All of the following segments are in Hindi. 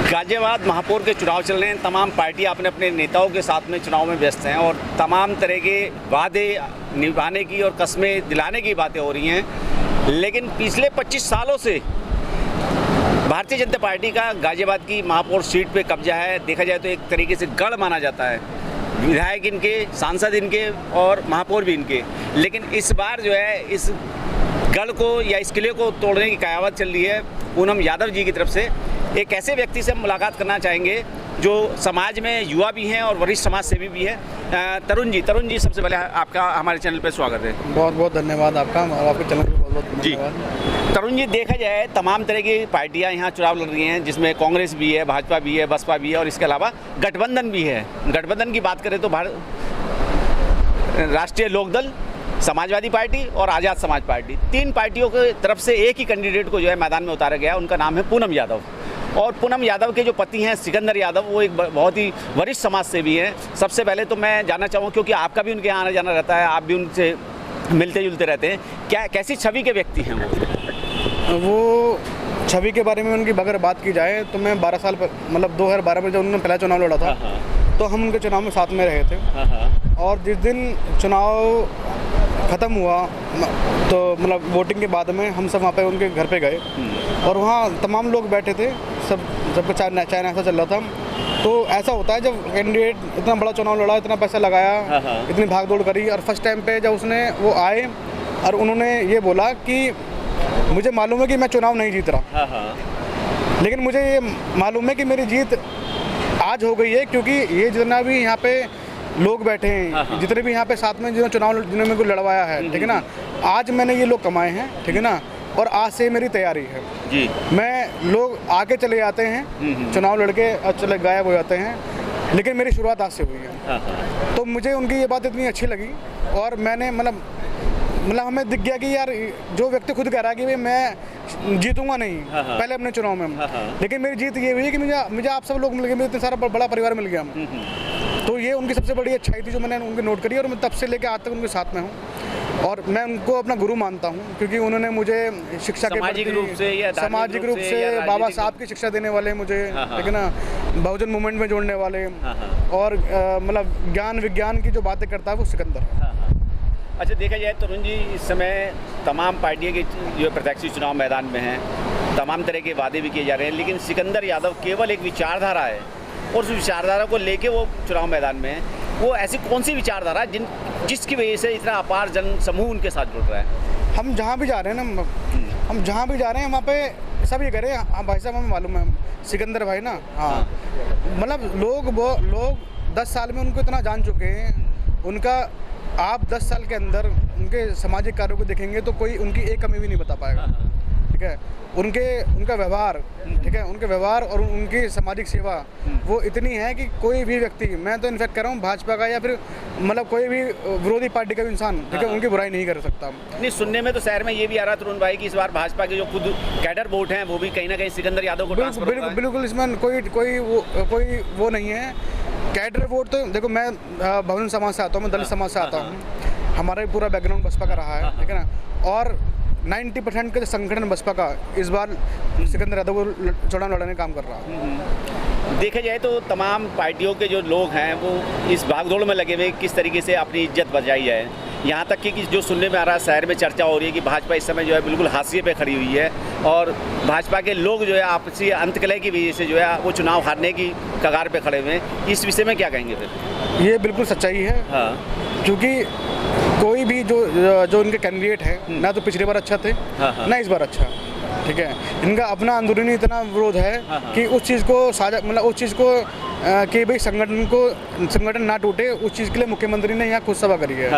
गाजियाबाद महापौर के चुनाव चल रहे हैं। तमाम पार्टियां अपने अपने नेताओं के साथ में चुनाव में व्यस्त हैं और तमाम तरह के वादे निभाने की और कस्में दिलाने की बातें हो रही हैं। लेकिन पिछले 25 सालों से भारतीय जनता पार्टी का गाजियाबाद की महापौर सीट पे कब्जा है। देखा जाए तो एक तरीके से गढ़ माना जाता है, विधायक इनके, सांसद इनके और महापौर भी इनके। लेकिन इस बार जो है इस गढ़ को या इस किले को तोड़ने की कयावत चल रही है पूनम यादव जी की तरफ से। एक ऐसे व्यक्ति से हम मुलाकात करना चाहेंगे जो समाज में युवा भी हैं और वरिष्ठ समाज सेवी भी हैं। तरुण जी सबसे पहले आपका हमारे चैनल पर स्वागत है। बहुत बहुत धन्यवाद आपका और आपके चैनल पर बहुत बहुत धन्यवाद। तरुण जी, देखा जाए तमाम तरह की पार्टियां यहाँ चुनाव लड़ रही हैं, जिसमें कांग्रेस भी है, भाजपा भी है, बसपा भी है और इसके अलावा गठबंधन भी है। गठबंधन की बात करें तो राष्ट्रीय लोकदल, समाजवादी पार्टी और आज़ाद समाज पार्टी, तीन पार्टियों की तरफ से एक ही कैंडिडेट को जो है मैदान में उतारा गया। उनका नाम है पूनम यादव। और पूनम यादव के जो पति हैं सिकंदर यादव, वो एक बहुत ही वरिष्ठ समाज सेवी हैं। सबसे पहले तो मैं जानना चाहूँगा, क्योंकि आपका भी उनके यहाँ आना जाना रहता है, आप भी उनसे मिलते जुलते रहते हैं, क्या कैसी छवि के व्यक्ति हैं वो छवि के बारे में उनकी अगर बात की जाए तो मैं 12 साल मतलब 2012 में जब उन्होंने पहला चुनाव लड़ा था तो हम उनके चुनाव में साथ में रहे थे। और जिस दिन चुनाव ख़त्म हुआ तो मतलब वोटिंग के बाद में हम सब वहाँ पे उनके घर पे गए और वहाँ तमाम लोग बैठे थे, सबका चाय नाश्ता चल रहा था। तो ऐसा होता है जब कैंडिडेट इतना बड़ा चुनाव लड़ा, इतना पैसा लगाया, इतनी भाग दौड़ करी और फर्स्ट टाइम पे जब वो आए और उन्होंने ये बोला कि मुझे मालूम है कि मैं चुनाव नहीं जीत रहा, लेकिन मुझे ये मालूम है कि मेरी जीत आज हो गई है, क्योंकि ये जितना भी यहाँ पे लोग बैठे हैं, जितने भी यहाँ पे साथ में जिन्होंने मेरे को लड़वाया है, ठीक है ना, आज मैंने ये लोग कमाए हैं, ठीक है ना, और आज से मेरी तैयारी है जी। मैं लोग आके चले जाते हैं, चुनाव लड़के चले गायब हो जाते हैं, लेकिन मेरी शुरुआत आज से हुई है। तो मुझे उनकी ये बात इतनी अच्छी लगी और मैंने मतलब हमें दिख गया कि यार जो व्यक्ति खुद कह रहा है कि भाई मैं जीतूंगा नहीं पहले अपने चुनाव में, लेकिन मेरी जीत ये हुई कि मुझे आप सब लोग मिल गए, मुझे इतना सारा बड़ा परिवार मिल गया। तो ये उनकी सबसे बड़ी अच्छाई थी जो मैंने उनकी नोट करी और मैं तब से लेकर आज तक उनके साथ में हूँ और मैं उनको अपना गुरु मानता हूँ, क्योंकि उन्होंने मुझे शिक्षा के सामाजिक रूप से बाबा साहब की शिक्षा देने वाले मुझे, ठीक है ना, बहुजन मूवमेंट में जोड़ने वाले और मतलब ज्ञान विज्ञान की जो बातें करता है वो सिकंदर। अच्छा, देखा जाए तरुण जी, इस समय तमाम पार्टियों के जो प्रत्याशी चुनाव मैदान में हैं, तमाम तरह के वादे भी किए जा रहे हैं, लेकिन सिकंदर यादव केवल एक विचारधारा है और उस विचारधारा को लेके वो चुनाव मैदान में है। वो ऐसी कौन सी विचारधारा जिसकी वजह से इतना अपार जन समूह उनके साथ जुड़ रहा है? हम जहाँ भी जा रहे हैं ना, हम जहाँ भी जा रहे हैं वहाँ पे सब ये करें, हाँ भाई साहब हमें मालूम है सिकंदर भाई ना, हाँ मतलब लोग 10 साल में उनको इतना जान चुके हैं। उनका आप 10 साल के अंदर उनके सामाजिक कार्यों को देखेंगे तो कोई उनकी एक कमी भी नहीं बता पाएगा, ठीक है। उनका व्यवहार, ठीक है, उनके व्यवहार और उनकी सामाजिक सेवा वो इतनी है कि कोई भी व्यक्ति, मैं तो इनफैक्ट कह रहा हूँ भाजपा का या फिर मतलब कोई भी विरोधी पार्टी का भी इंसान, ठीक है, उनकी बुराई नहीं कर सकता। नहीं, सुनने में तो शहर में ये भी आ रहा तरुण भाई कि इस बार भाजपा के जो खुद कैडर वोट हैं वो भी कहीं ना कहीं सिकंदर यादव को ट्रांसफर होगा। बिल्कुल इसमें कोई वो नहीं है। कैडर वोट तो देखो, मैं बहुजन समाज से आता हूँ, मैं दलित समाज से आता हूँ, हमारा भी पूरा बैकग्राउंड बसपा का रहा है, ठीक है ना, और 90% का जो संगठन बसपा का इस बार सिकंदर यादव को चुनाव लड़ने का काम कर रहा है। देखा जाए तो तमाम पार्टियों के जो लोग हैं वो इस भागदौड़ में लगे हुए किस तरीके से अपनी इज्जत बचाई जाए, यहाँ तक कि जो सुनने में आ रहा है, शहर में चर्चा हो रही है कि भाजपा इस समय जो है बिल्कुल हाशिए पे खड़ी हुई है और भाजपा के लोग जो है आपसी अंतकलह की वजह से जो है वो चुनाव हारने की कगार पे खड़े हुए हैं। इस विषय में क्या कहेंगे फिर? ये बिल्कुल सच्चाई है, क्योंकि कोई भी जो इनके कैंडिडेट हैं ना तो पिछली बार अच्छा थे ना इस बार अच्छा, ठीक है। इनका अपना अंदरूनी इतना विरोध है कि उस चीज़ को मतलब उस चीज़ को कि भाई संगठन ना टूटे, उस चीज़ के लिए मुख्यमंत्री ने यहाँ खुद सभा करी है।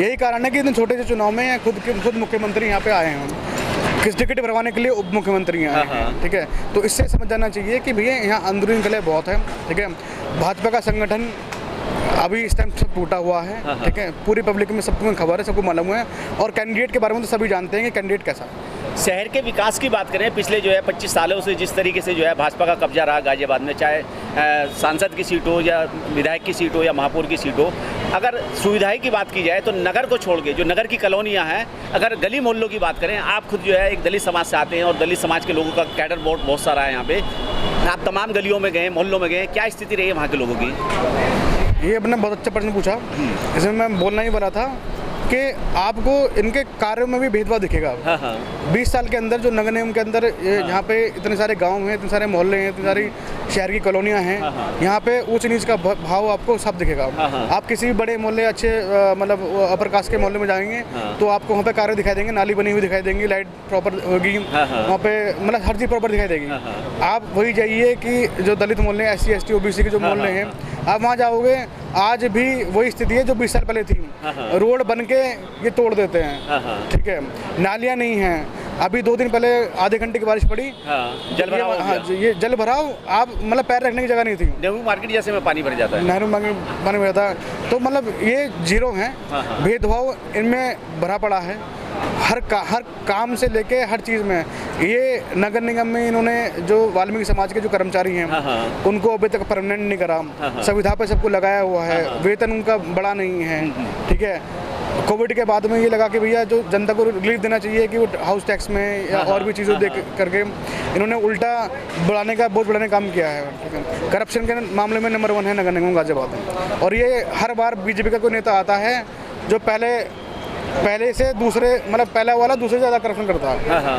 यही कारण है कि इतने छोटे से चुनाव में खुद मुख्यमंत्री यहाँ पे आए हैं, किस टिकट भरवाने के लिए उप मुख्यमंत्री आए हैं, ठीक है। तो इससे समझ जाना चाहिए कि भैया यहाँ अंदरूनी कलह बहुत है, ठीक है। भाजपा का संगठन अभी इस टाइम सब टूटा हुआ है, ठीक है, पूरी पब्लिक में सबको खबर है, सबको मालूम है और कैंडिडेट के बारे में तो सभी जानते हैं कि कैंडिडेट कैसा है। शहर के विकास की बात करें, पिछले जो है 25 सालों से जिस तरीके से जो है भाजपा का कब्जा रहा गाजियाबाद में, चाहे सांसद की सीट हो या विधायक की सीट हो या महापौर की सीट हो, अगर सुविधाएं की बात की जाए तो नगर को छोड़ के जो नगर की कॉलोनियाँ हैं, अगर गली मोहल्लों की बात करें, आप खुद जो है एक दलित समाज से आते हैं और दलित समाज के लोगों का कैडर बहुत सारा है यहाँ पे, आप तमाम गलियों में गए, मोहल्लों में गए, क्या स्थिति रही है वहाँ के लोगों की? ये आपने बहुत अच्छा प्रश्न पूछा। इसमें मैं बोलना ही बना था कि आपको इनके कार्यों में भी भेदभाव दिखेगा। 20 साल के अंदर जो नगर निगम के अंदर यहाँ पे इतने सारे गांव हैं, इतने सारे मोहल्ले हैं, इतनी सारी शहर की कॉलोनियाँ हैं, यहाँ पे ऊंच नीच का भाव आपको सब दिखेगा। आप किसी भी बड़े मोहल्ले, अच्छे मतलब अपर कास्ट के मोहल्ले में जाएंगे तो आपको वहाँ पे कार्य दिखाई देंगे, नाली बनी हुई दिखाई देंगी, लाइट प्रॉपर होगी, वहाँ पे मतलब हर चीज़ प्रॉपर दिखाई देगी। आप वही जाइए कि जो दलित मोहल्ले, SC ST OBC के जो मोहल्ले हैं, आप वहाँ जाओगे, आज भी वही स्थिति है जो 20 साल पहले थी। रोड बन के ये तोड़ देते हैं, ठीक है, नालियाँ नहीं हैं। अभी 2 दिन पहले आधे घंटे की बारिश पड़ी, जल भराव हो गया। ये जल भराव, आप मतलब पैर रखने की जगह नहीं थी। नेहरू मार्केट जैसे में पानी भर जाता है, नेहरू मार्केट पानी भर जाता है। तो मतलब ये जीरो हैं, भेदभाव इनमें भरा पड़ा है, हर काम से लेके हर चीज़ में। ये नगर निगम में इन्होंने जो वाल्मीकि समाज के जो कर्मचारी हैं उनको अभी तक परमानेंट नहीं करा, संविधा पे सबको लगाया हुआ है, वेतन उनका बड़ा नहीं है, ठीक है। कोविड के बाद में ये लगा कि भैया जो जनता को रिलीफ देना चाहिए कि वो हाउस टैक्स में या और भी चीज़ों दे करके इन्होंने उल्टा बढ़ाने का, बहुत बढ़ाने काम किया है, ठीक है। करप्शन के मामले में नंबर 1 है नगर निगम गाजियाबाद में। और ये हर बार बीजेपी का कोई नेता आता है जो पहले से दूसरे, मतलब पहला वाला दूसरे से ज़्यादा करप्शन करता है।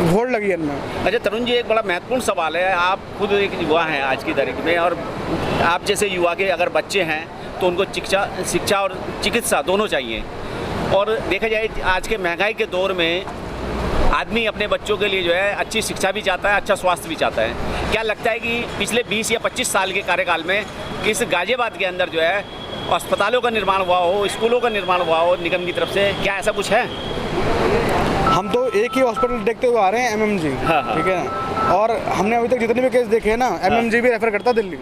वोट लगी है इनमें। अच्छा तरुण जी, एक बड़ा महत्वपूर्ण सवाल है, आप खुद एक युवा हैं आज की तारीख में, और आप जैसे युवा के अगर बच्चे हैं तो उनको शिक्षा और चिकित्सा दोनों चाहिए। और देखा जाए आज के महंगाई के दौर में आदमी अपने बच्चों के लिए जो है अच्छी शिक्षा भी चाहता है, अच्छा स्वास्थ्य भी चाहता है। क्या लगता है कि पिछले 20 या 25 साल के कार्यकाल में इस गाजियाबाद के अंदर जो है अस्पतालों का निर्माण हुआ हो, स्कूलों का निर्माण हुआ हो निगम की तरफ से, क्या ऐसा कुछ है? हम तो एक ही हॉस्पिटल देखते हुए आ रहे हैं, MMG, ठीक है। और हमने अभी तक जितने भी केस देखे हैं ना, MMG भी रेफर करता दिल्ली।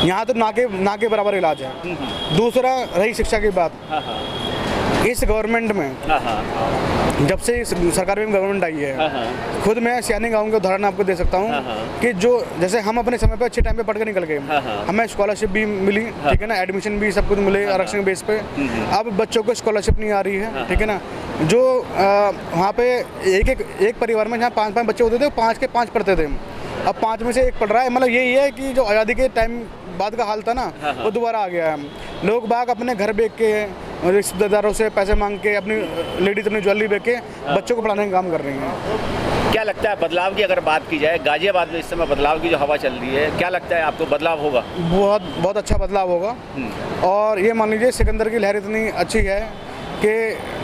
यहाँ तो ना के बराबर इलाज है। दूसरा रही शिक्षा की बात, इस गवर्नमेंट में जब से इस सरकार में गवर्नमेंट आई है, खुद मैं सियानी गांव के उदाहरण आपको दे सकता हूँ कि जो जैसे हम अपने समय पे अच्छे टाइम पे पढ़ के निकल गए, हमें स्कॉलरशिप भी मिली, ठीक है ना, एडमिशन भी सब कुछ मिले आरक्षण बेस पे। अब बच्चों को स्कॉलरशिप नहीं आ रही है, ठीक है ना। जो वहाँ पे एक परिवार में जहाँ 5 बच्चे होते थे, 5 के 5 पढ़ते थे, अब 5 में से 1 पढ़ रहा है। मतलब यही है कि जो आज़ादी के टाइम बाद का हाल था ना, वो दोबारा आ गया है। लोग बाग अपने घर बेच के, रिश्तेदारों से पैसे मांग के, अपनी लेडीज अपनी ज्वेलरी बेच के बच्चों को पढ़ाने का काम कर रही हैं। क्या लगता है बदलाव की अगर बात की जाए, गाजियाबाद में इस समय बदलाव की जो हवा चल रही है, क्या लगता है आपको बदलाव होगा? बहुत अच्छा बदलाव होगा। और ये मान लीजिए सिकंदर की लहर इतनी अच्छी है कि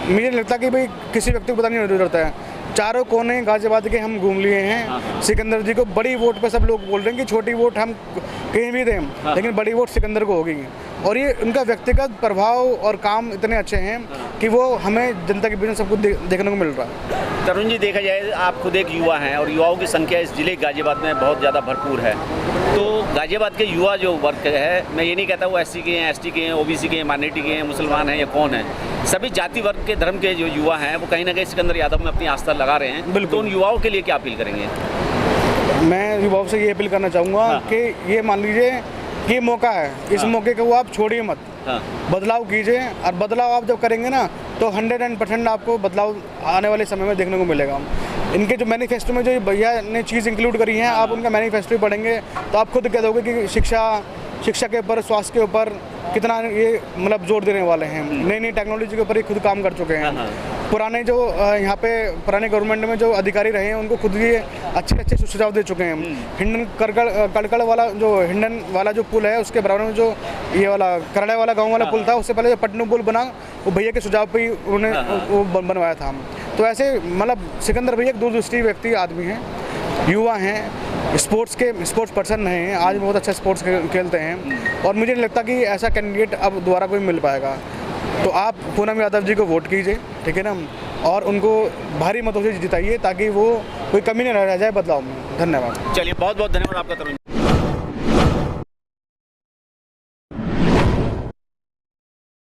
मुझे लगता कि भाई किसी व्यक्ति को बताने की जरूरत है। चारों कोने गाजियाबाद के हम घूम लिए हैं। सिकंदर जी को बड़ी वोट पे सब लोग बोल रहे हैं कि छोटी वोट हम कहीं भी दें, लेकिन बड़ी वोट सिकंदर को होगी। और ये उनका व्यक्तिगत प्रभाव और काम इतने अच्छे हैं कि वो हमें जनता के बीच में सब कुछ देखने को मिल रहा है। तरुण जी, देखा जाए आप खुद एक युवा हैं और युवाओं की संख्या इस जिले गाजियाबाद में बहुत ज़्यादा भरपूर है। तो गाजियाबाद के युवा जो वर्ग है, मैं ये नहीं कहता वो SC के हैं, ST के हैं, OBC के हैं, माइनॉरिटी के हैं, मुसलमान हैं या कौन है, सभी जाति वर्ग के धर्म के जो युवा हैं वो कहीं ना कहीं सिकंदर यादव में अपनी आस्था लगा रहे हैं। तो उन युवाओं के लिए क्या अपील करेंगे? मैं युवाओं से ये अपील करना चाहूँगा कि ये मान लीजिए ये मौका है, इस मौके को आप छोड़िए मत, बदलाव कीजिए। और बदलाव आप जब करेंगे ना तो 100% आपको बदलाव आने वाले समय में देखने को मिलेगा। इनके जो मैनिफेस्टो में जो भैया ने चीज़ इंक्लूड करी है, आप उनका मैनिफेस्टो पढ़ेंगे तो आप खुद कह दोगे कि शिक्षा के ऊपर, स्वास्थ्य के ऊपर कितना ये मतलब जोर देने वाले हैं। नई नई टेक्नोलॉजी के ऊपर ये खुद काम कर चुके हैं। पुराने जो यहाँ पे पुराने गवर्नमेंट में जो अधिकारी रहे हैं उनको खुद ये अच्छे सुझाव दे चुके हैं। हिंडन कड़कड़ वाला जो हिंडन वाला जो पुल है उसके बराबर में जो ये वाला करड़े वाला गाँव वाला पुल था, उससे पहले जो पटनू पुल बना वो भैया के सुझाव पे ही उन्होंने वो बनवाया था। तो ऐसे मतलब सिकंदर भैया एक दूरदृष्टि व्यक्ति आदमी हैं, युवा हैं, स्पोर्ट्स पर्सन हैं, आज बहुत अच्छा स्पोर्ट्स खेलते हैं। और मुझे नहीं लगता कि ऐसा कैंडिडेट अब दोबारा कोई मिल पाएगा। तो आप पूनम यादव जी को वोट कीजिए, ठीक है ना, और उनको भारी मतों से जिताइए ताकि वो कोई कमी न रह जाए बदलाव में। धन्यवाद। चलिए, बहुत बहुत धन्यवाद आपका तरुण।